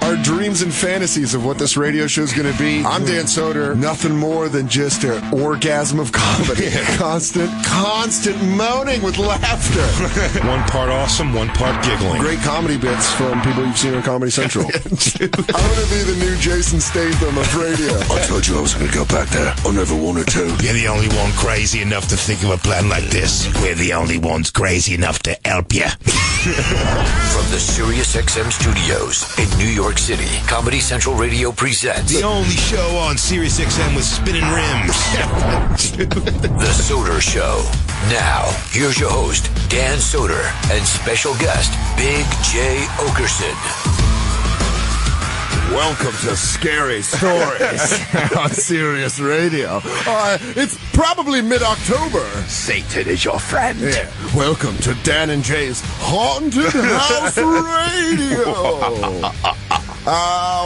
Our dreams and fantasies of what this radio show is going to be. I'm Dan Soder. Nothing more than just an orgasm of comedy. Constant moaning with laughter. One part awesome, one part giggling. Great comedy bits from people you've seen on Comedy Central. I'm going to be the new Jason Statham of radio. I told you I was going to go back there. I never wanted to. You're the only one crazy enough to think of a plan like this. We're the only ones crazy enough to help you. From the SiriusXM studios in New York City, Comedy Central Radio presents The only show on SiriusXM with spinning rims. The Soder Show. Now, here's your host, Dan Soder, and special guest, Big Jay Oakerson. Welcome to Scary Stories on Sirius Radio. It's probably mid-October. Satan is your friend. Yeah. Welcome to Dan and Jay's Haunted House Radio.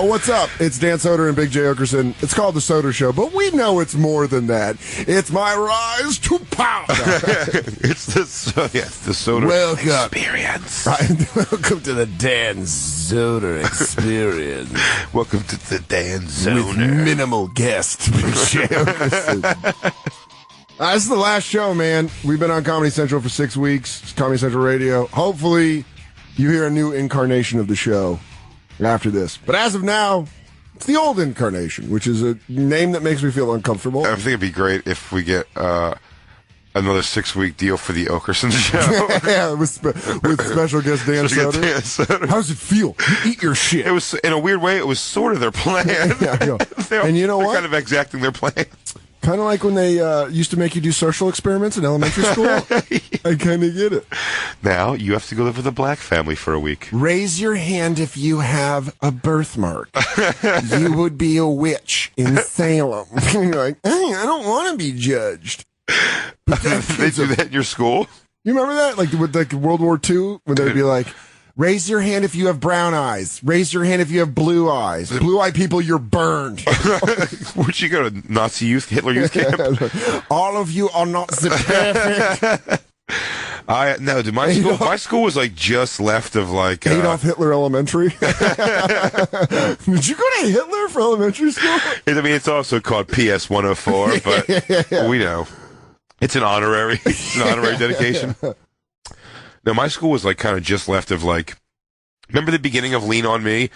What's up? It's Dan Soder and Big Jay Oakerson. It's called The Soder Show, but we know it's more than that. It's my rise to power. It's the Soder Experience. Welcome to the Dan Soder Experience. Welcome to the Dan Soder. With minimal guest, Big Jay Oakerson. This is the last show, man. We've been on Comedy Central for 6 weeks. It's Comedy Central Radio. Hopefully, you hear a new incarnation of the show after this. But as of now, it's the old incarnation, which is a name that makes me feel uncomfortable. I think it'd be great if we get another 6-week deal for the Oakerson show. Yeah, with special guest Dan Soder. How does it feel? You eat your shit. It was, in a weird way, it was sort of their plan. And you know what? They're kind of exacting their plan. Kind of like when they used to make you do social experiments in elementary school. I kind of get it. Now, you have to go live with a black family for a week. Raise your hand if you have a birthmark. You would be a witch in Salem. You're like, hey, I don't want to be judged. But They do that in your school? You remember that? Like with World War II, when they'd be like, raise your hand if you have brown eyes. Raise your hand if you have blue eyes. Blue-eyed people, you're burned. Where'd you go to Nazi youth, Hitler youth camp? All of you are not so perfect. No, dude, my school was like just left of like Adolf Hitler Elementary. Did you go to Hitler for elementary school? I mean, it's also called PS 104, but we know it's an honorary. It's an honorary dedication. No, my school was like kind of just left of like. Remember the beginning of Lean on Me,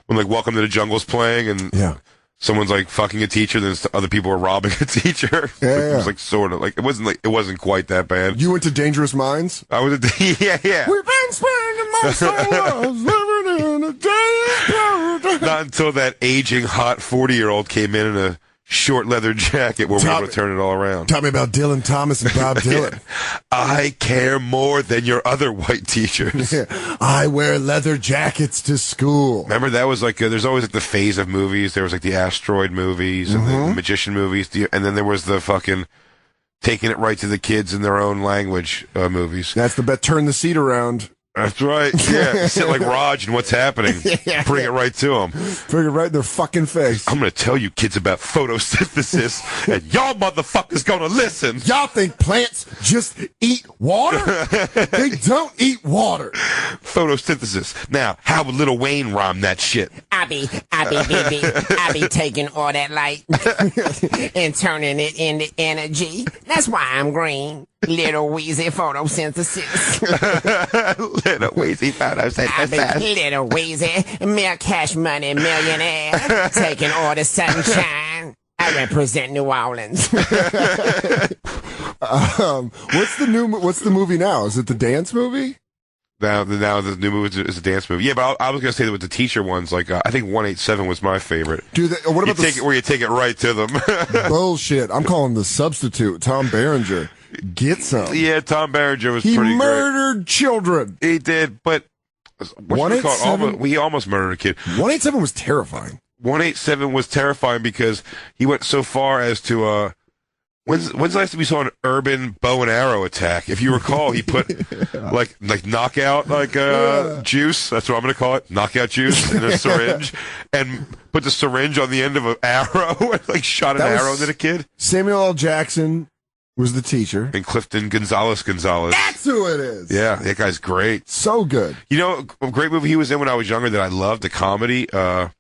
when like Welcome to the Jungle's playing and someone's like fucking a teacher, then other people are robbing a teacher. It was like sort of like it wasn't quite that bad. You went to Dangerous Minds? I was yeah. We've been spending most of our lives living in a day. Not until that aging hot 40-year-old came in a short leather jacket where we were able to turn it all around. Tell me about Dylan Thomas and Bob Dylan. I care more than your other white teachers. I wear leather jackets to school. Remember, that was like, there's always like the phase of movies. There was like the asteroid movies and the magician movies. And then there was the fucking taking it right to the kids in their own language movies. That's the bet. Turn the seat around. That's right. Yeah. Sit like Raj and What's Happening. Bring it right to them. Bring it right in their fucking face. I'm going to tell you kids about photosynthesis, and y'all motherfuckers going to listen. Y'all think plants just eat water? They don't eat water. Photosynthesis. Now, how would Lil Wayne rhyme that shit? I be taking all that light and turning it into energy. That's why I'm green. Little Weezy photosynthesis. Little Weezy photosynthesis. Little Weezy, milk cash money millionaire, taking all the sunshine. I represent New Orleans. What's the movie now? Is it the dance movie? Now the new movie is a dance movie. Yeah, but I was gonna say that with the teacher ones, like I think 187 was my favorite. What about where you take it right to them? Bullshit! I'm calling The Substitute. Tom Berenger, get some. Yeah, Tom Berenger was pretty great. He murdered children. He did, but 187. He almost murdered a kid. 187 was terrifying. 187 was terrifying because he went so far as to When's the last time we saw an urban bow and arrow attack? If you recall, he put like knockout juice. That's what I'm going to call it. Knockout juice in a syringe, and put the syringe on the end of an arrow and like shot an arrow into the kid. Samuel L. Jackson was the teacher. And Clifton Gonzalez. That's who it is. Yeah, that guy's great. So good. You know, a great movie he was in when I was younger that I loved, the comedy. Did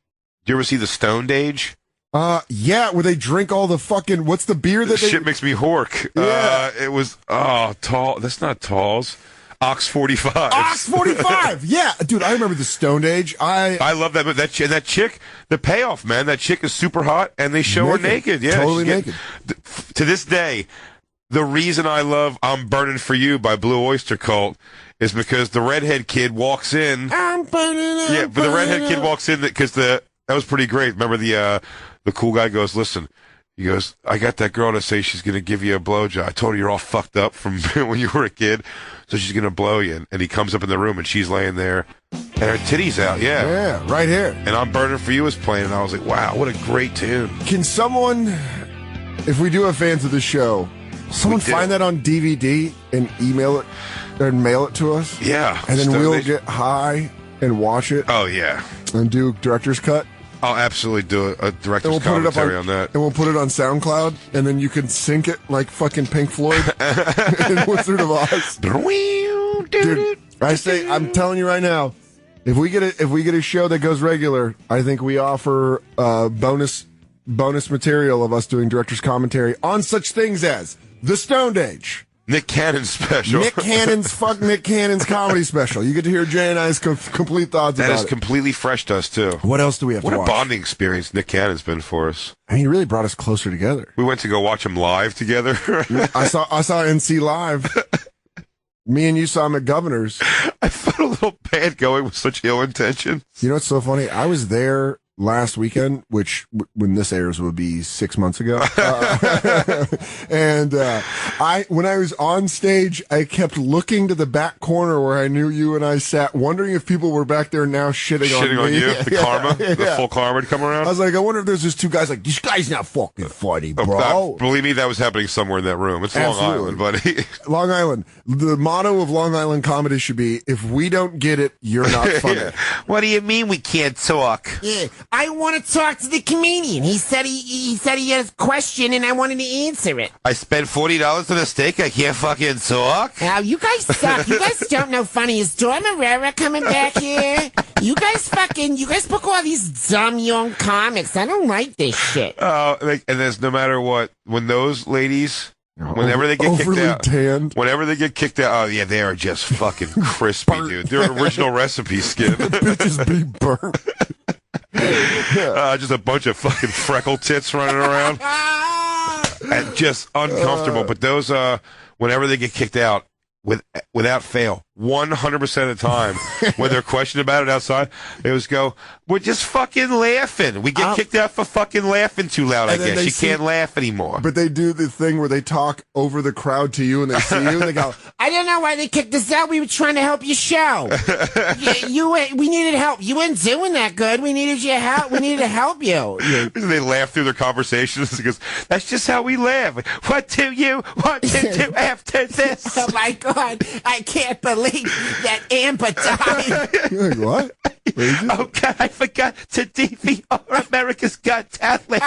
you ever see The Stoned Age? Yeah, where they drink all the fucking, what's the beer that they... Shit makes me hork. Yeah. It was, tall. That's not Talls. Ox 45. Ox 45. Yeah, dude, I remember The Stoned Age. I love that movie. That chick, the payoff, man. That chick is super hot, and they show her naked. Yeah, totally naked. To this day, the reason I love "I'm Burning for You" by Blue Oyster Cult is because the redhead kid walks in. I'm burning. Yeah, but the redhead kid walks in because that was pretty great. Remember the cool guy goes, "Listen." He goes, I got that girl to say she's going to give you a blowjob. I told her you're all fucked up from when you were a kid, so she's going to blow you. And he comes up in the room, and she's laying there, and her titties out, yeah. Yeah, right here. And I'm Burning for You is playing, and I was like, wow, what a great tune. Can someone, if we do have fans of the show, someone find that on DVD and email it, and mail it to us? Yeah. And then we'll get high and watch it. Oh, yeah. And do director's cut. I'll absolutely do a director's commentary on that. And we'll put it on SoundCloud, and then you can sync it like fucking Pink Floyd in Wizard of Oz. Dude, I'm telling you right now, if we get a show that goes regular, I think we offer bonus material of us doing director's commentary on such things as The Stoned Age. Nick Cannon's special. Nick Cannon's comedy special. You get to hear Jay and I's complete thoughts about it. That is completely fresh to us, too. What else do we have to watch? What a bonding experience Nick Cannon's been for us. I mean, he really brought us closer together. We went to go watch him live together. I saw NC live. Me and you saw him at Governor's. I felt a little bad going with such ill intention. You know what's so funny? I was there last weekend, which when this airs will be 6 months ago. And when I was on stage, I kept looking to the back corner where I knew you and I sat, wondering if people were back there now shitting on me. You, the karma, the full karma to come around. I was like, I wonder if there's just two guys like, this guy's not fucking funny, bro. Believe me, that was happening somewhere in that room. It's Long Island, buddy. Long Island. The motto of Long Island comedy should be, if we don't get it, you're not funny. Yeah. What do you mean we can't talk? Yeah, I want to talk to the comedian. He said he had a question and I wanted to answer it. I spent $40 on a steak. I can't fucking talk. Now you guys suck. You guys don't know funny. Is Dawn Herrera coming back here? You guys book all these dumb young comics. I don't like this shit. And there's no matter what, when those ladies. Whenever they get kicked out, whenever they get kicked out, oh yeah, they are just fucking crispy, dude. They're original recipe skin. Bitches be burnt. Just a bunch of fucking freckle tits running around, and just uncomfortable. But those, whenever they get kicked out, without fail, 100% of the time, when they're questioned about it outside, they always go, "We're just fucking laughing. We get kicked out for fucking laughing too loud. I guess you can't laugh anymore." But they do the thing where they talk over the crowd to you, and they see you, and they go, "I don't know why they kicked us out. We were trying to help your show. We needed help. You weren't doing that good. We needed your help. We needed to help you." They laugh through their conversations because that's just how we laugh. What do you want to do after this? Oh my God! I can't believe that Amber died. You're like, what? Oh God, I forgot to DVR America's Got Talent.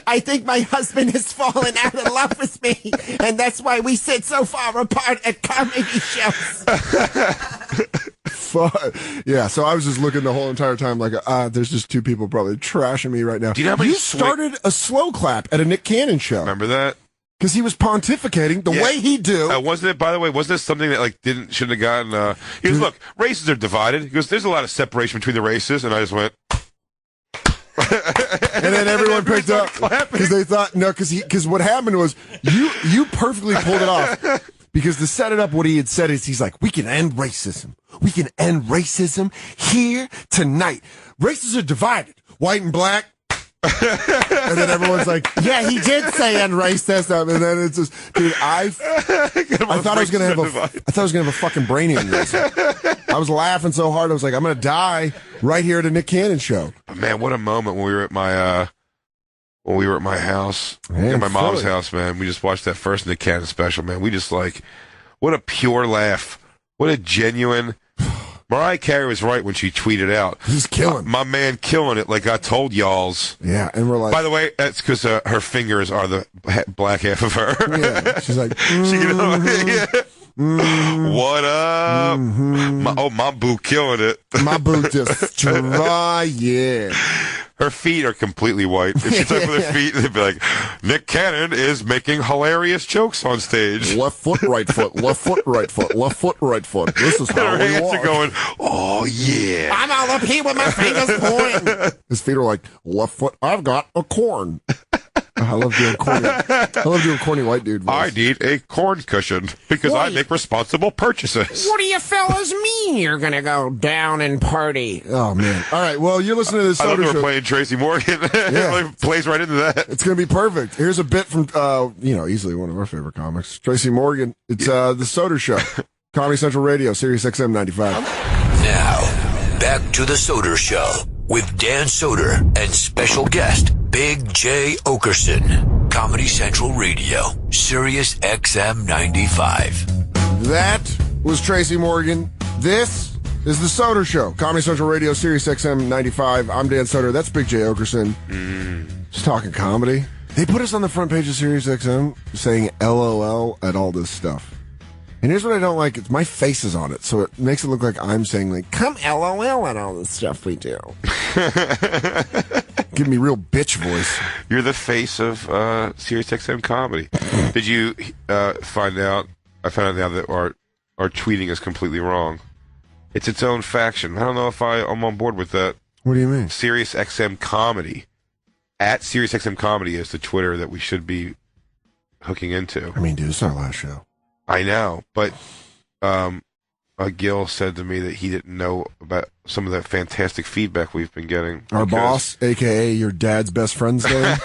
I think my husband has fallen out of love with me, and that's why we sit so far apart at comedy shows. Yeah, so I was just looking the whole entire time like, there's just two people probably trashing me right now. Do you know how many started a slow clap at a Nick Cannon show. Remember that? Because he was pontificating the way he do. Wasn't it, by the way, wasn't it something that shouldn't have gotten, he goes, look, races are divided. He goes, there's a lot of separation between the races. And I just went. And then everyone picked up because they thought, because what happened was you perfectly pulled it off. Because to set it up, what he had said is he's like, we can end racism. We can end racism here tonight. Races are divided, white and black. And then everyone's like, yeah, he did say end racist. And then it's just, dude, I thought I was gonna have a fucking brain aneurysm. I was laughing so hard, I was like, I'm gonna die right here at a Nick Cannon show. Man, what a moment when we were at my house, at my mom's house, man. We just watched that first Nick Cannon special, man. We just what a pure laugh. What a genuine, Mariah Carey was right when she tweeted out. He's killing. My man killing it like I told y'all's. Yeah, and we're like... By the way, that's because her fingers are the black half of her. Yeah, she's like... What up? My boo killing it. My boo just dry, yeah. Her feet are completely white. If she took with her feet, they'd be like, Nick Cannon is making hilarious jokes on stage. Left foot, right foot, left foot, right foot, left foot, right foot. This is how her we hands walk. are going, oh, yeah. I'm all up here with my fingers pointing. His feet are like, left foot, I've got a corn. I love doing corny white dude voice. I need a corn cushion because I make responsible purchases. What do you fellas mean you're going to go down and party? Oh, man. All right, well, you're listening to this I love Soder that Show. we're playing Tracy Morgan. Yeah. It plays right into that. It's going to be perfect. Here's a bit from, easily one of our favorite comics, Tracy Morgan. It's the Soder Show. Comedy Central Radio, Sirius XM 95. Now, back to the Soder Show with Dan Soder and special guest Big Jay Oakerson. Comedy Central Radio, Sirius XM 95. That was Tracy Morgan. This is the Soder Show. Comedy Central Radio, Sirius XM 95. I'm Dan Soder. That's Big Jay Oakerson. Just talking comedy. They put us on the front page of Sirius XM saying LOL at all this stuff. And here's what I don't like. It's my face is on it, so it makes it look like I'm saying, like, come LOL at all this stuff we do. Give me real bitch voice. You're the face of Sirius XM comedy. Did you find out? I found out now that our tweeting is completely wrong. It's its own faction. I don't know if I'm on board with that. What do you mean? Sirius XM comedy. At Sirius XM comedy is the Twitter that we should be hooking into. I mean, dude, it's our last show. I know, but Gil said to me that he didn't know about some of that fantastic feedback we've been getting. Our boss, a.k.a. your dad's best friend's name.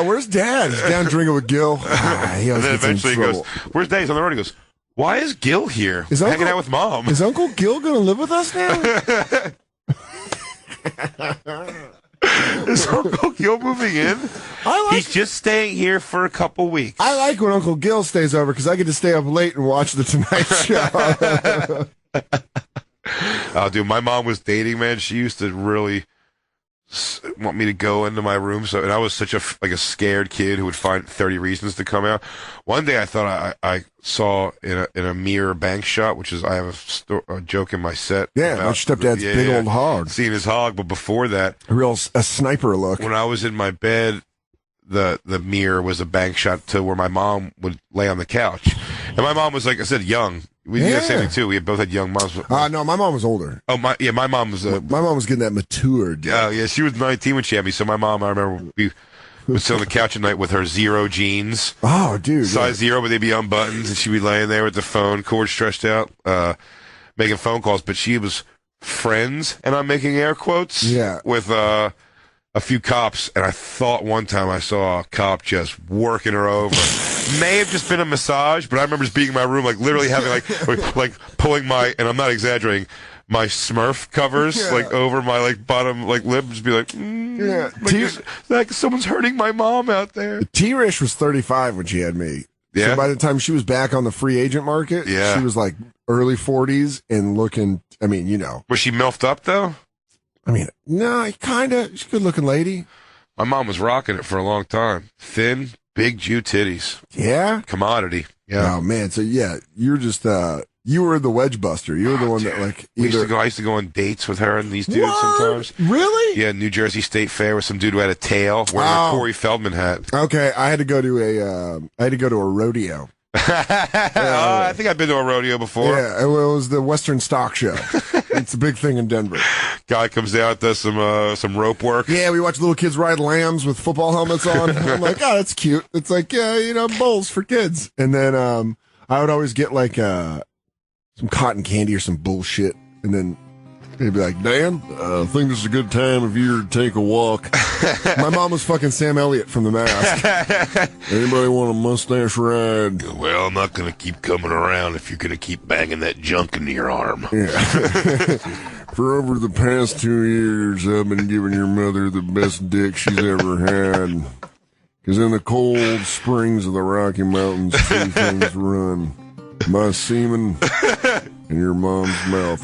Where's Dad? He's down drinking with Gil. He and then gets in eventually he trouble. goes, where's Dad? He's on the road. He goes, why is Gil here? Is Hanging out with Mom. Is Uncle Gil going to live with us now? Is Uncle Gil moving in? He's just staying here for a couple weeks. I like when Uncle Gil stays over because I get to stay up late and watch the Tonight Show. Oh, dude, my mom was dating, man. She used to really want me to go into my room. And I was such a scared kid who would find 30 reasons to come out. One day I thought I saw in a mirror bank shot, which is, I have a joke in my set. Yeah, my stepdad's big old hog. Seeing his hog, but before that, a sniper look. When I was in my bed, the mirror was a bank shot to where my mom would lay on the couch. And my mom was, like I said, young. We did the same thing too. We both had young moms. No, my mom was older. Oh, my mom was. My mom was getting that matured. Oh, yeah, she was 19 when she had me. So my mom, I remember we would sit on the couch at night with her zero jeans. Oh, dude, size zero, but they'd be unbuttoned, and she'd be laying there with the phone cord stretched out, making phone calls. But she was friends, and I'm making air quotes. Yeah. With a few cops, and I thought one time I saw a cop just working her over. May have just been a massage, but I remember just being in my room, like literally having like pulling my, and I'm not exaggerating, my Smurf covers over my bottom lip, just be like someone's hurting my mom out there. T-Rish was 35 when she had me. Yeah. So by the time she was back on the free agent market, she was like early 40s and looking. I mean, Was she milfed up though? I mean, no, kind of. She's a good-looking lady. My mom was rocking it for a long time. Thin, big Jew titties. Yeah? Commodity. Yeah. Oh, man. So, you're just, you were the wedge buster. You were the one that, I used to go on dates with her and these dudes sometimes. Really? Yeah, New Jersey State Fair with some dude who had a tail wearing a Corey Feldman hat. Okay, I had to go to a rodeo. I think I've been to a rodeo before. Yeah, it was the Western Stock Show. It's a big thing in Denver. Guy comes out, does some rope work. Yeah, we watch little kids ride lambs with football helmets on. I'm like, oh, that's cute. It's like, bowls for kids. And then I would always get some cotton candy or some bullshit, and then they'd be like, Dan, I think this is a good time if you to take a walk. My mom was fucking Sam Elliott from The Mask. Anybody want a mustache ride? Well, I'm not going to keep coming around if you're going to keep banging that junk into your arm. Yeah. For over the past 2 years, I've been giving your mother the best dick she's ever had. Because in the cold springs of the Rocky Mountains, two things run. my semen in your mom's mouth.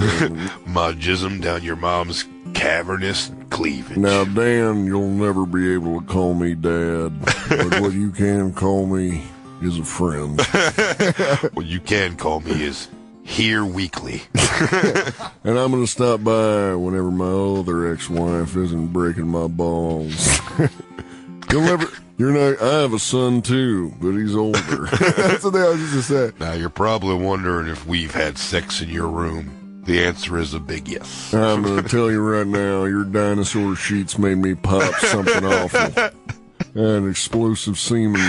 My jism down your mom's cavernous cleavage. Now, Dan, you'll never be able to call me Dad, but what you can call me is a friend. What you can call me is Here Weekly. And I'm going to stop by whenever my other ex-wife isn't breaking my balls. You're not, I have a son too, but he's older. That's what they always used to say. Now, you're probably wondering if we've had sex in your room. The answer is a big yes. I'm going to tell you right now, your dinosaur sheets made me pop something awful. And explosive semen.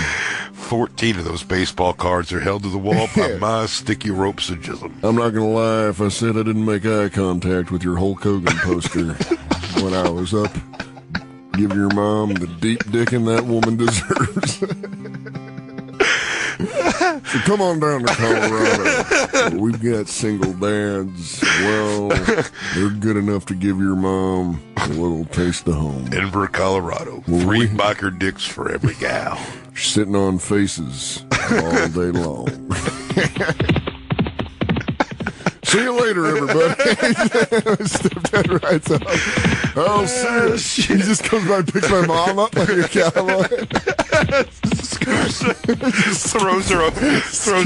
14 of those baseball cards are held to the wall by my sticky ropes of jism. I'm not going to lie if I said I didn't make eye contact with your Hulk Hogan poster when I was up. Give your mom the deep dicking that woman deserves. So come on down to Colorado. We've got single dads. Well, they're good enough to give your mom a little taste of home. Denver, Colorado. 3 biker dicks for every gal. Sitting on faces all day long. See you later, everybody. Stepdad rides off. Oh, serious. He just comes by and picks my mom up like a cowboy. throws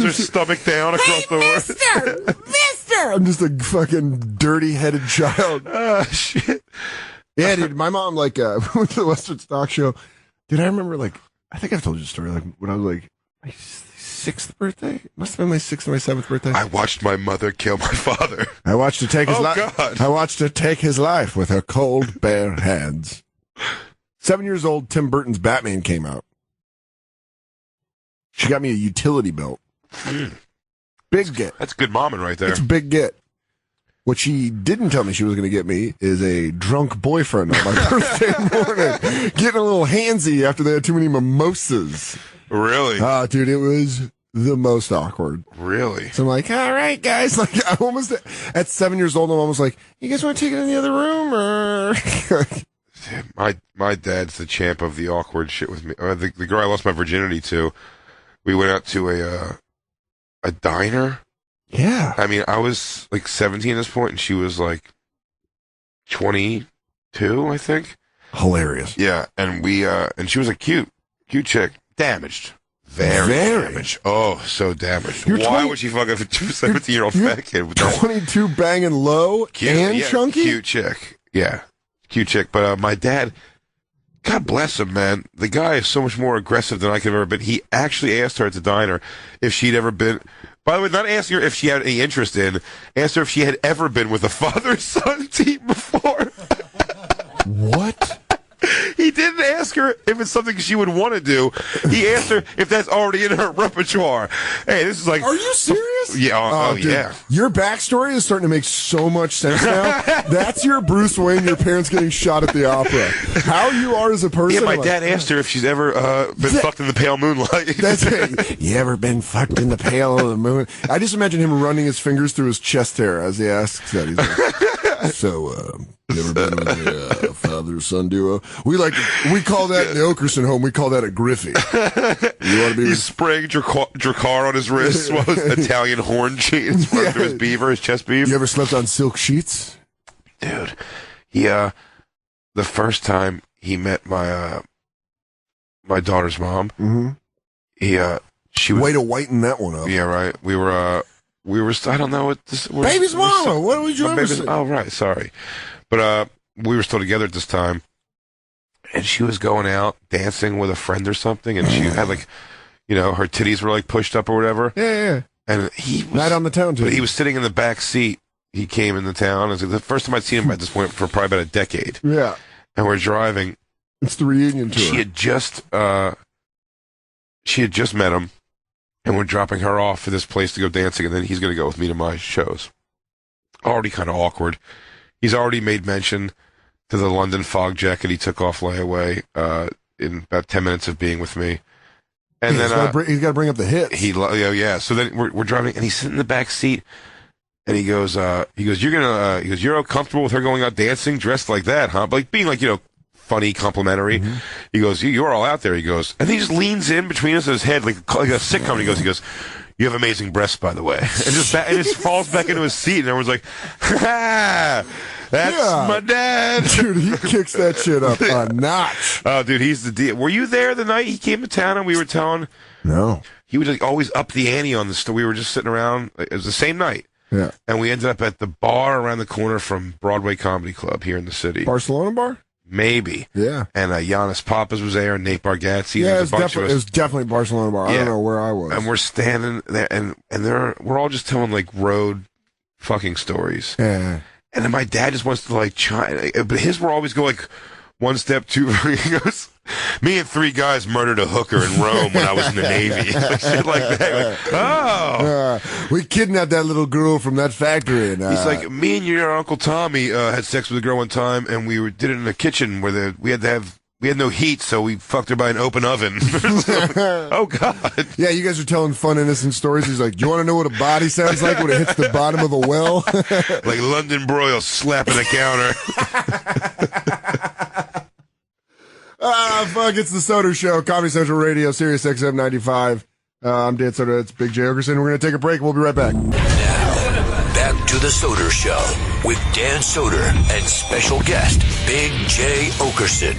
her stomach down across the road. Mister! I'm just a fucking dirty-headed child. Oh, shit. Yeah, dude, my mom, like, went to the Western Stock Show. Dude, I remember, like, I think I've told you a story, like, when I was, like, my 6th birthday? Must have been my 6th or my 7th birthday. I watched my mother kill my father. I watched her take his life. God. I watched her take his life with her cold, bare hands. 7 years old, Tim Burton's Batman came out. She got me a utility belt. Big get. That's good momming right there. It's a big get. What she didn't tell me she was going to get me is a drunk boyfriend on my birthday morning. Getting a little handsy after they had too many mimosas. Really? Dude, it was the most awkward. Really? So I'm like, all right, guys. Like, I almost, at 7 years old, I'm almost like, you guys want to take it in the other room, or? My dad's the champ of the awkward shit with me. The girl I lost my virginity to, we went out to a diner. Yeah. I mean, I was like 17 at this point, and she was like 22, I think. Hilarious. Yeah, and and she was a cute chick. Damaged. Very damaged. Oh, so damaged. Why would she fuck a 17-year-old fat kid with 22 banging low cute, and chunky? Cute chick. Yeah. Cute chick. But my dad, God bless him, man. The guy is so much more aggressive than I could have ever been. He actually asked her at the diner if she'd ever been... By the way, not asking her if she had any interest in, asked her if she had ever been with a father-son team before. What? He didn't ask her if it's something she would want to do. He asked her if that's already in her repertoire. Hey, this is like... Are you serious? Yeah. Dude, Yeah. Your backstory is starting to make so much sense now. That's your Bruce Wayne, your parents getting shot at the opera. How you are as a person. Yeah, my dad asked her if she's ever been fucked in the pale moonlight. That's it. You ever been fucked in the pale of the moon? I just imagine him running his fingers through his chest hair as he asks that. He's like, so, you ever been with a father-son duo? We call that in the Oakerson home, we call that a griffey. You want to be... He's spraying Dracar on his wrist while his Italian horn chains run through his beaver, his chest beaver. You ever slept on silk sheets? Dude, the first time he met my daughter's mom, she was... Way to whiten that one up. Yeah, right. We were, I don't know what this... Baby's mama, what would you ever say? Oh, right, sorry. But, we were still together at this time, and she was going out dancing with a friend or something, and she had like, her titties were like pushed up or whatever. Yeah. And he was... Right on the town, too. But he was sitting in the back seat. He came in the town. It was like the first time I'd seen him at this point for probably about a decade. Yeah. And we're driving. It's the reunion tour. She had just met him, and we're dropping her off for this place to go dancing, and then he's going to go with me to my shows. Already kind of awkward. He's already made mention to the London fog jacket he took off layaway in about 10 minutes of being with me. And then he's got to bring up the hits. Yeah. So then we're driving, and he's sitting in the back seat, and he goes, you're uncomfortable with her going out dancing dressed like that, huh? But like being like, funny, complimentary. Mm-hmm. He goes, you're all out there. He goes, and he just leans in between us in his head like a sitcom. He goes, "You have amazing breasts, by the way," and just falls back into his seat, and everyone's like, "Ha! That's my dad." Dude, he kicks that shit up a notch. Oh, dude, he's the deal. Were you there the night he came to town and we were telling? No. He would like always up the ante on the store. We were just sitting around. It was the same night. Yeah. And we ended up at the bar around the corner from Broadway Comedy Club here in the city. Barcelona bar? Maybe. Yeah. And Giannis Papas was there and Nate Bargatze. Yeah, There was a bunch of us. it was definitely Barcelona bar. I don't know where I was. And we're standing there and we're all just telling like road fucking stories. Yeah. And then my dad just wants to like try, but his were always go like one step, two. He goes, "Me and 3 guys murdered a hooker in Rome when I was in the Navy." Like, shit like that. Like, oh. We kidnapped that little girl from that factory. And, He's like, "Me and your Uncle Tommy had sex with a girl one time, and we did it in a kitchen where we had no heat, so we fucked her by an open oven." Oh, God. Yeah, you guys are telling fun, innocent stories. He's like, "Do you want to know what a body sounds like when it hits the bottom of the well?" Like London broil slapping a counter. Fuck, it's the Soder Show, Comedy Central Radio, Sirius XM 95. I'm Dan Soder, that's Big Jay Oakerson. We're going to take a break. We'll be right back. Now, back to the Soder Show with Dan Soder and special guest Big Jay Oakerson.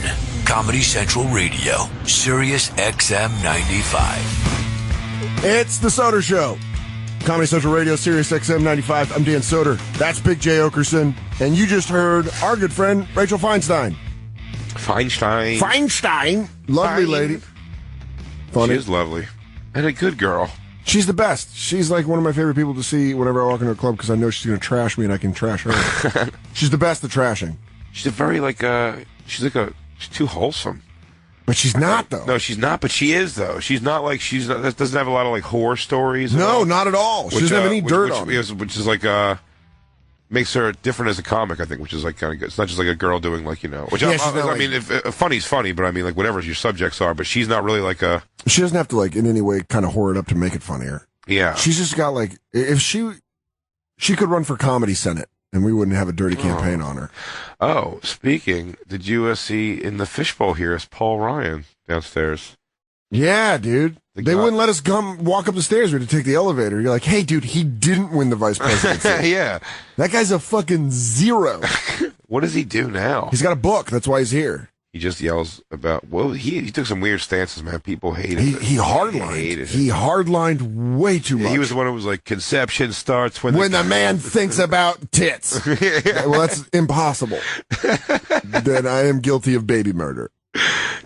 Comedy Central Radio, Sirius XM 95. It's the Soder Show, Comedy Central Radio, Sirius XM 95. I'm Dan Soder. That's Big Jay Oakerson. And you just heard our good friend, Rachel Feinstein. Feinstein. Lovely lady. Funny. She is lovely. And a good girl. She's the best. She's like one of my favorite people to see whenever I walk into a club because I know she's going to trash me and I can trash her. She's the best at trashing. She's a very she's too wholesome. But she's not, though. No, she's not, but she is, though. She's not doesn't have a lot of like horror stories. No, not at all. She doesn't have any dirt on her. Which is like, makes her different as a comic, I think, which is like kind of good. It's not just like a girl doing like, which Yeah, I mean, if funny's funny, but I mean, like, whatever your subjects are, but she's not really like a. She doesn't have to, like, in any way kind of whore it up to make it funnier. Yeah. She's just got, like, if she could run for Comedy Senate and we wouldn't have a dirty campaign on her. Oh, speaking, did you see in the fishbowl here is Paul Ryan downstairs? Yeah, dude. They wouldn't let us walk up the stairs. We had to take the elevator. You're like, "Hey, dude, he didn't win the vice presidency." Yeah. That guy's a fucking zero. What does he do now? He's got a book. That's why he's here. He just yells about, well, he took some weird stances, man. People hated it. He hardlined. He hardlined way too much. He was the one who was like, conception starts when the man thinks about tits. Well, that's impossible. Then I am guilty of baby murder.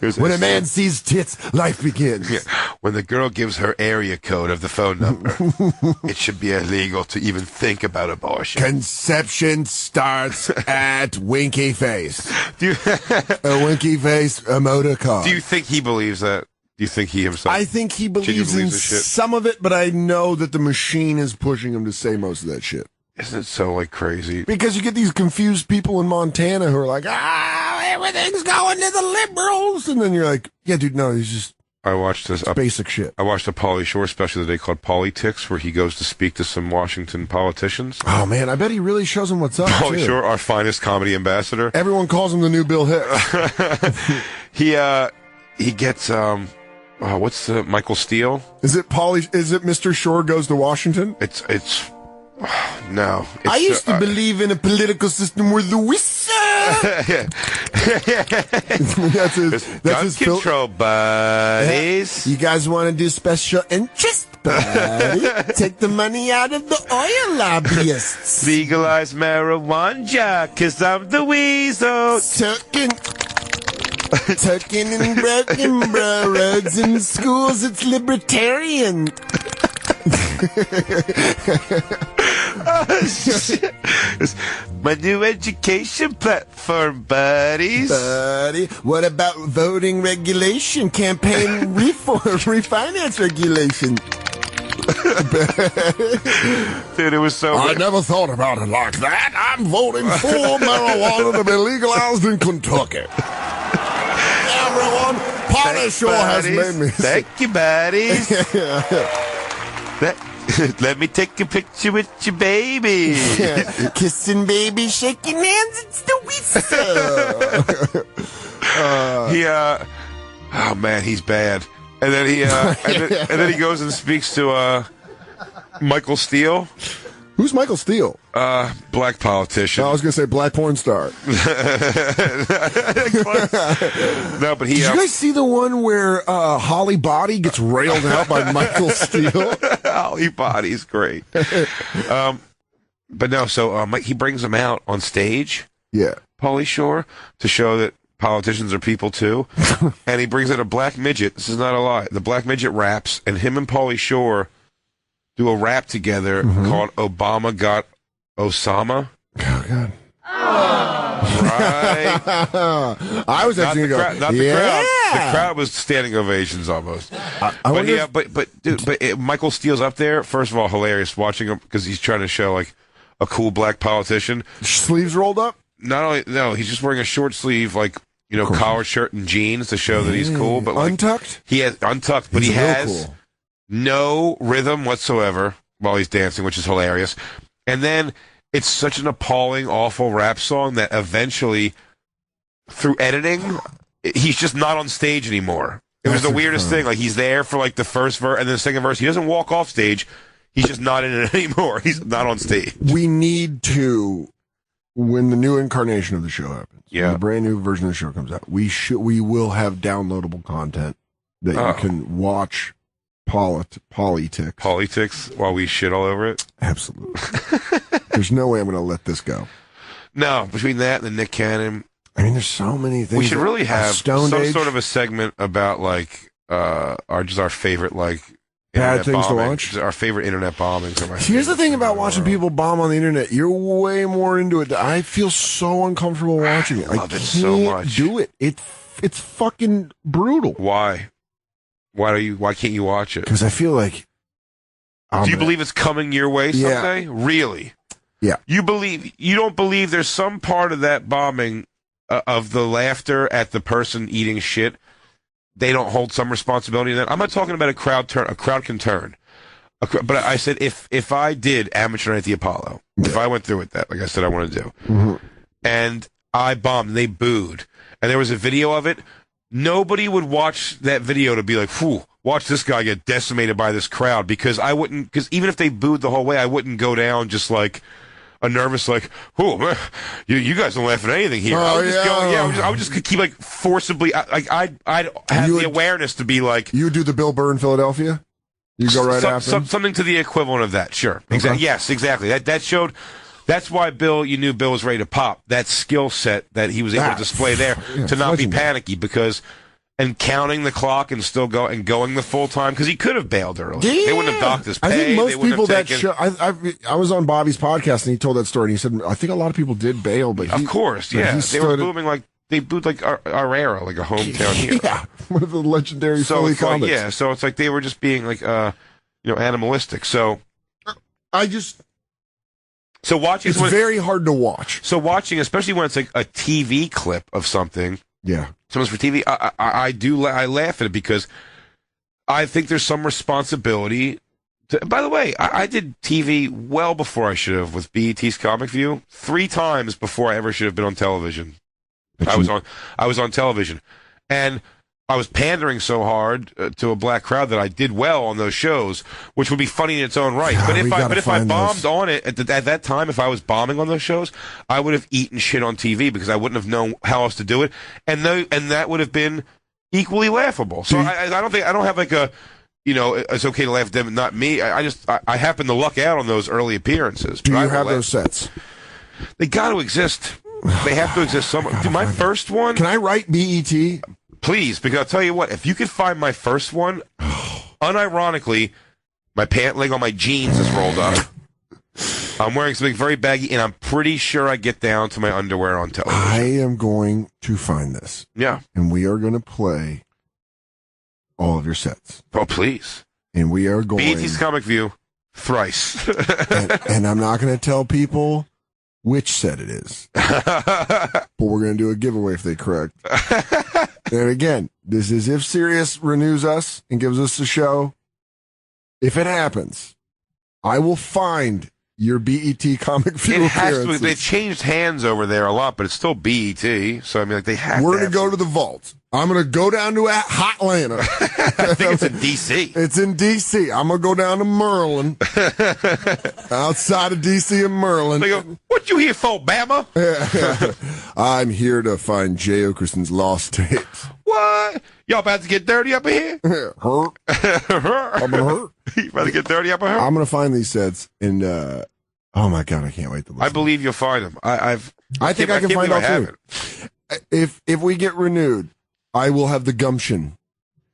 When a man sees tits, life begins. Yeah. When the girl gives her area code of the phone number, it should be illegal to even think about abortion. Conception starts at winky face. A winky face emoticon. Do you think he believes that? Do you think he himself? I think he believes in some of it, but I know that the machine is pushing him to say most of that shit. Isn't it so, like, crazy? Because you get these confused people in Montana who are like, everything's going to the liberals. And then you're like, yeah, dude, no, he's just I watched this basic shit. I watched a Pauly Shore special today called Politics, where he goes to speak to some Washington politicians. Oh, man, I bet he really shows them what's up. Pauly Shore, our finest comedy ambassador. Everyone calls him the new Bill Hicks. He gets, what's the Michael Steele? Is it Mr. Shore Goes to Washington? No. I used to believe in a political system where the whistle. that's his control, buddies. You guys want to do special interest, buddy? Take the money out of the oil lobbyists. Legalize marijuana, 'cause I'm the weasel. Tucking and broken roads in schools, it's libertarian. My new education platform, buddies. Buddy, what about voting regulation, campaign reform, refinance regulation? Dude, it was so I never thought about it like that. I'm voting for marijuana to be legalized in Kentucky. Everyone, Pauly Shore has made me. Thank you, buddies. Let me take a picture with your baby. Kissing baby, shaking hands, it's the whistle. Oh man, he's bad. And then he and then he goes and speaks to Michael Steele. Who's Michael Steele? Black politician. I was going to say black porn star. No, but he. Did you guys see the one where Holly Body gets railed out by Michael Steele? Holly Body's great. But no, so he brings him out on stage. Yeah. Pauly Shore, to show that politicians are people too. And he brings in a black midget. This is not a lie. The black midget raps, and him and Pauly Shore do a rap together called Obama Got Osama. Oh, God. Right. I was actually going to go. Not the crowd. The crowd was standing ovations almost. But Michael Steele's up there. First of all, hilarious watching him because he's trying to show like a cool black politician. Sleeves rolled up? He's just wearing a short sleeve, like, collared shirt and jeans to show that he's cool. But like, untucked? He has untucked, but he has no rhythm whatsoever while he's dancing, which is hilarious. And then it's such an appalling, awful rap song that eventually, through editing, he's just not on stage anymore. It was the weirdest thing. Like, he's there for like the first verse and then the second verse. He doesn't walk off stage. He's just not in it anymore. He's not on stage. We need to, when the new incarnation of the show happens, when the brand new version of the show comes out, we will have downloadable content that you can watch politics while we shit all over it. Absolutely. There's no way I'm going to let this go. No, between that and the Nick Cannon, I mean, there's so many things. We should really have some Age. sort of a segment about like our favorite like bad things bombing. to watch. Our favorite internet bombings. Here's the thing about watching people bomb on the internet. You're way more into it. I feel so uncomfortable watching it. I love it so much. Do it. It's fucking brutal. Why? Why can't you watch it? Because I feel like. Do you believe it's coming your way someday? Yeah. Really? Yeah. You don't believe there's some part of that bombing of the laughter at the person eating shit. They don't hold some responsibility in that. I'm not talking about a crowd can turn. But I said if I did Amateur Night at the Apollo, if I went through with that, like I said I want to do, and I bombed, and they booed, and there was a video of it, nobody would watch that video to be like, "Whew, watch this guy get decimated by this crowd," because even if they booed the whole way, I wouldn't go down just like a nervous, like, "Oh, man, you guys don't laugh at anything here." I would just keep like forcibly, I'd have the awareness to be like, you do the Bill Burr in Philadelphia. You go right after him? Something to the equivalent of that. Sure, exactly. Okay. Yes, exactly. That showed. That's why you knew Bill was ready to pop. That skill set that he was able to display there to not be panicky and counting the clock and still going the full time because he could have bailed early. Yeah. They wouldn't have docked his pay. I think most people that show. I was on Bobby's podcast and he told that story and he said I think a lot of people did bail, but of course, yeah, they were booming like they booed like Arrera, like a hometown hero. Yeah, one of the legendary Philly comics. Yeah, so it's like they were just being like animalistic. So So watching it's very hard to watch. So watching, especially when it's like a TV clip of something. Yeah. Someone's for TV. I laugh at it because I think there's some responsibility. By the way, I did TV well before I should have with BET's Comic View 3 times before I ever should have been on television. I was on television, and I was pandering so hard to a black crowd that I did well on those shows, which would be funny in its own right. But if I bombed on it at that time, if I was bombing on those shows, I would have eaten shit on TV because I wouldn't have known how else to do it, and that would have been equally laughable. So I don't have like a, it's okay to laugh at them, not me. I happen to luck out on those early appearances. Do you have those sets? They got to exist. They have to exist somewhere. Dude, my first one. Can I write BET? Please, because I'll tell you what, if you could find my first one, unironically, my pant leg on my jeans is rolled up. I'm wearing something very baggy, and I'm pretty sure I get down to my underwear on television. I am going to find this. Yeah. And we are going to play all of your sets. Oh, please. And we are going... BET's Comic View, thrice. and I'm not going to tell people which set it is. But we're going to do a giveaway if they correct. And again, this is if Sirius renews us and gives us a show. If it happens, I will find your BET comic few It has to. appearances. They changed hands over there a lot, but it's still BET. So I mean, like they have. We're going to go to the vault. I'm going to go down to Hotlanta. I think it's in D.C. It's in D.C. I'm going to go down to Merlin. Outside of D.C. and Merlin. They go, what you here for, Bama? I'm here to find Jay Oakerson's lost tapes. What? Y'all about to get dirty up in here? Hurt. I'm going to hurt. You about to get dirty up in here? I'm going to find these sets and, oh my God, I can't wait to listen. I believe you'll find them. I think I can find out too. If we get renewed, I will have the gumption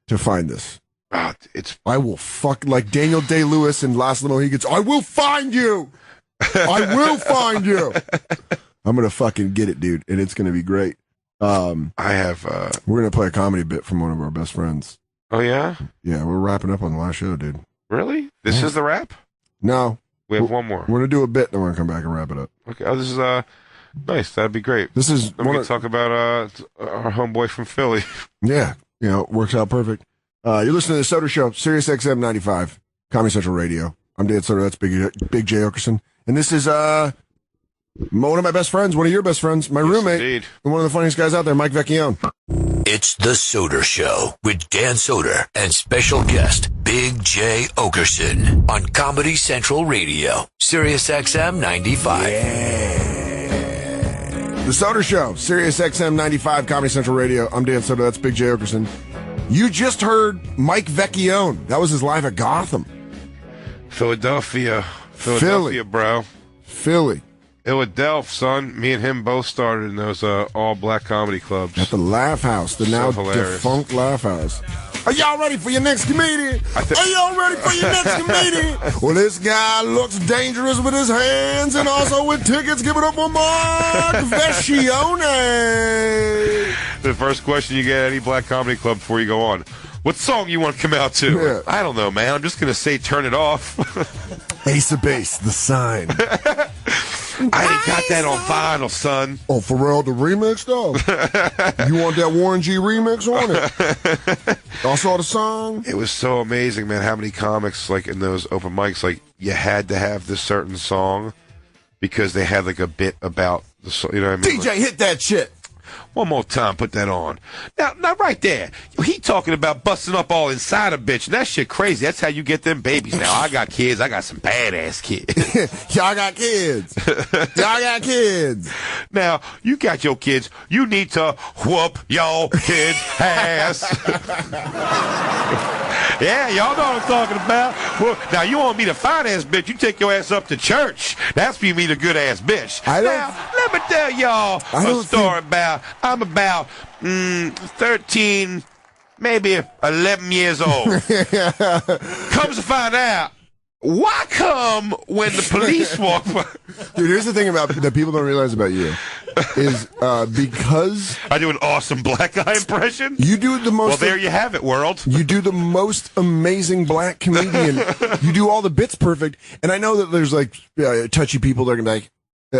to find this. I will fuck like Daniel Day-Lewis and Laszlo Mohegans. I will find you. I will find you. I'm gonna fucking get it, dude, and it's gonna be great. We're gonna play a comedy bit from one of our best friends. Oh yeah? Yeah, we're wrapping up on the last show, dude. Really? This is the wrap? No. We have one more. We're gonna do a bit, then we're gonna come back and wrap it up. Okay. Oh, this is nice. That'd be great. This is then we can talk about our homeboy from Philly. Yeah, it works out perfect. You're listening to the Soder Show, Sirius XM 95, Comedy Central Radio. I'm Dan Soder. That's Big Jay Oakerson, and this is one of my best friends, one of your best friends, my roommate, indeed. And one of the funniest guys out there, Mike Vecchione. It's the Soder Show with Dan Soder and special guest Big Jay Oakerson on Comedy Central Radio, Sirius XM 95. The Soder Show, Sirius XM 95, Comedy Central Radio. I'm Dan Soder. That's Big Jay Oakerson. You just heard Mike Vecchione. That was his live at Gotham. Philadelphia, Philly. bro. Philly. Philadelphia, son. Me and him both started in those all-black comedy clubs. At the Laugh House, the now defunct Laugh House. Are y'all ready for your next comedian? Are y'all ready for your next comedian? Well, this guy looks dangerous with his hands and also with tickets. Give it up for Mark Vecchione. The first question you get at any black comedy club before you go on. What song you want to come out to? Yeah. I don't know, man. I'm just going to say turn it off. Ace of Base, The Sign. I ain't got that on vinyl, son. Oh, Pharrell, the remix, though? You want that Warren G remix on it? I saw the song. It was so amazing, man, how many comics, like, in those open mics, like, you had to have this certain song because they had, like, a bit about the song. You know what I mean? DJ, hit that shit. One more time, put that on. Now, right there. He talking about busting up all inside a bitch. And that shit crazy. That's how you get them babies. Now, I got kids. I got some badass kids. Y'all got kids. Y'all got kids. Now, you got your kids. You need to whoop your kids' ass. Yeah, y'all know what I'm talking about. Well, now, you want me to fine ass bitch, you take your ass up to church. That's when you meet a good ass bitch. Now, let me tell y'all a story about, I'm about 13, maybe 11 years old. Comes to find out, why come when the police walk by? Dude, here's the thing about that people don't realize about you is because I do an awesome black guy impression. You do the most. Well, there you have it, world. You do the most amazing black comedian. You do all the bits perfect, and I know that there's like touchy people that are gonna be like,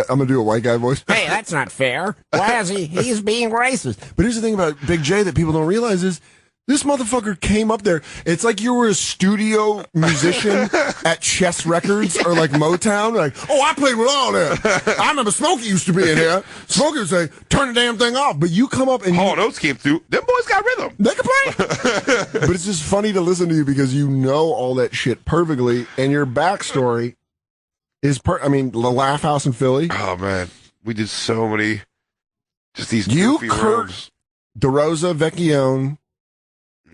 I'm gonna do a white guy voice. Hey, that's not fair. Why is he? He's being racist. But here's the thing about Big J that people don't realize is this motherfucker came up there. It's like you were a studio musician at Chess Records or like Motown. Like, oh, I played with all that. I remember Smokey used to be in here. Smokey would say, turn the damn thing off. But you come up and Hall Notes came through. Them boys got rhythm. They can play. But it's just funny to listen to you because you know all that shit perfectly, and your backstory is I mean, the Laugh House in Philly. Oh man, we did so many. Just these you, goofy Kurt rooms. DeRosa, Vecchione.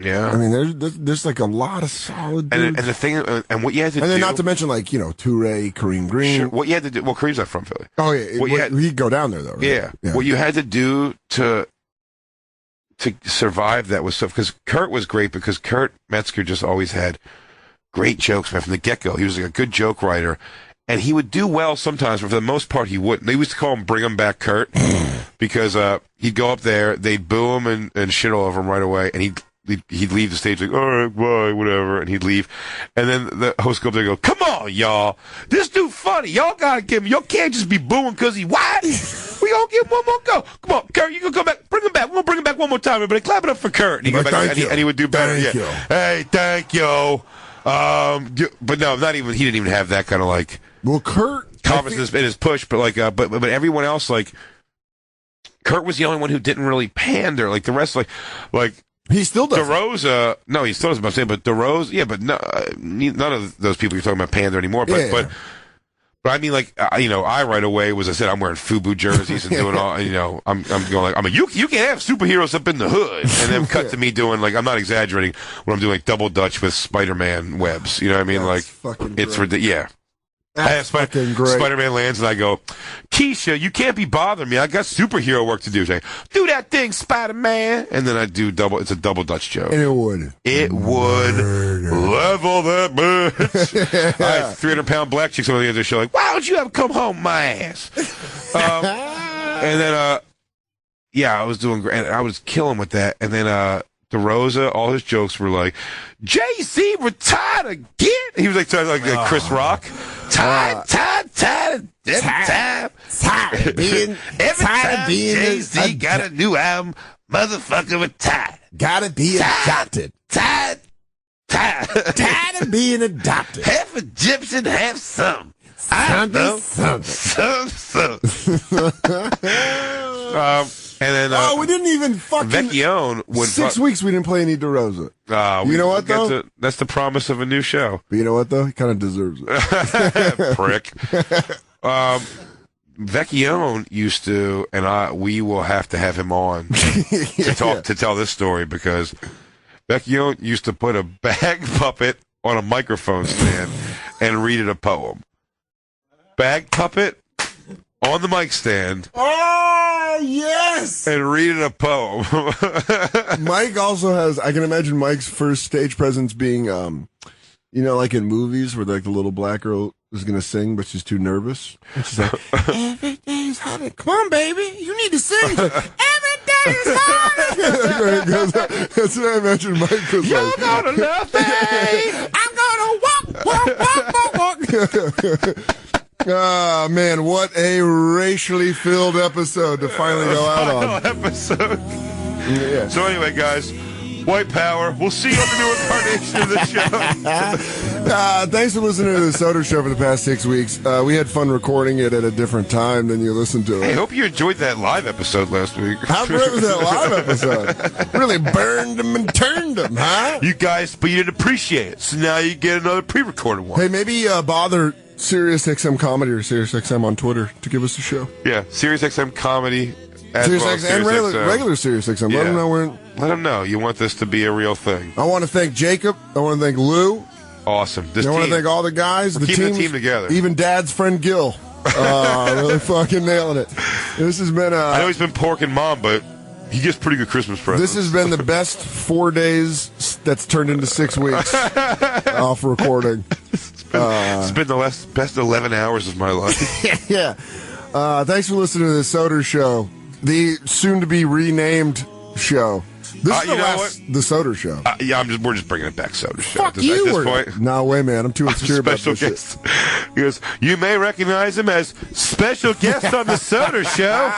Yeah, I mean, there's like a lot of solid dudes. And the thing, and what you had to do, and then not to mention like Toure, Kareem Green. Sure, what you had to do. Well, Kareem's not from Philly. Oh yeah, he'd go down there though. Right? Yeah. What you had to do to survive that was stuff because Kurt was great because Kurt Metzger just always had great jokes, man, from the get-go. He was like a good joke writer. And he would do well sometimes, but for the most part, he wouldn't. They used to call him Bring Him Back Kurt because he'd go up there, they'd boo him and shit all over him right away, and he'd leave the stage like, all right, bye, whatever, and he'd leave. And then the host would go up there and go, come on, y'all. This dude funny. Y'all got to give him. Y'all can't just be booing because he white. We going to give him one more go. Come on, Kurt, you can come back. Bring him back. We're going to bring him back one more time. Everybody clap it up for Kurt. And he'd go back and he would do better. Thank you. Hey, thank you. But no, not even. He didn't even have that kind of like Well, Kurt confidence in his push, but like, but everyone else, like, Kurt was the only one who didn't really pander. Like the rest, like he still does. DeRosa, no, he still doesn't. I'm saying, but DeRosa, yeah, but no, none of those people you're talking about pander anymore. But I mean, like, I right away I said I'm wearing FUBU jerseys and doing all, I'm going like, you can't have superheroes up in the hood, and then cut to me doing like, I'm not exaggerating when I'm doing like double Dutch with Spider-Man webs. You know what I mean? That's like, it's ridiculous. Yeah. I have Spider-Man lands, and I go, Keisha, you can't be bothering me. I got superhero work to do. Say, do that thing, Spider-Man. And then I do it's a double Dutch joke. And it would. Level that bitch. I had 300-pound black chicks on the other show like, why don't you ever come home, my ass? And then, I was doing great. I was killing with that. And then, DeRosa, all his jokes were like, Jay-Z retired again. He was like Chris Rock. Tired of being Jay-Z got a new album, motherfucker retired. Gotta be adopted. Tired of being adopted. Half Egyptian, half some. And then, we didn't even fucking... Vecchione would... 6 weeks we didn't play any DeRosa. You know what, though? That's the promise of a new show. But you know what, though? He kind of deserves it. Prick. Vecchione used to, and we will have to have him on to tell this story, because Vecchione used to put a bag puppet on a microphone stand and read it a poem. Bag puppet on the mic stand. Oh, yes! And reading a poem. Mike also has, I can imagine Mike's first stage presence being, like in movies where like the little black girl is going to sing, but she's too nervous. And she's like, every day's hard. Come on, baby. You need to sing. Every day's hard. That's what I imagine Mike was You're gonna love me. I'm gonna walk. Ah, man, what a racially filled episode to finally go out on. Episode. Yeah. So anyway, guys, white power. We'll see you on the new incarnation of the show. Thanks for listening to the Soder Show for the past 6 weeks. We had fun recording it at a different time than you listened to it. Hey, hope you enjoyed that live episode last week. How great was that live episode? Really burned them and turned them, huh? You guys, but you didn't appreciate it. So now you get another pre-recorded one. Hey, maybe bother SiriusXM Comedy or SiriusXM on Twitter to give us a show. Yeah, SiriusXM Comedy. SiriusXM and regular SiriusXM. Yeah. Let them know you want this to be a real thing. I want to thank Jacob. I want to thank Lou. Awesome. I want to thank all the guys. Keeping the team together. Even Dad's friend Gil. Really fucking nailing it. This has been I know he's been porking Mom, but he gets pretty good Christmas presents. This has been the best 4 days that's turned into 6 weeks off recording. It's been the best 11 hours of my life. Yeah. Thanks for listening to the Soder Show, the soon-to-be renamed show. This is the Soder Show. We're just bringing it back, Soder Show. Fuck you. At this point. No way, man. I'm too insecure about this guest. He goes, you may recognize him as special guest on the Soder Show.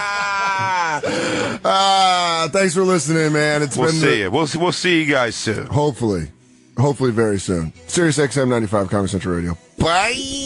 Thanks for listening, man. We'll see you. We'll see you guys soon. Hopefully very soon. SiriusXM 95 Comedy Central Radio. Bye.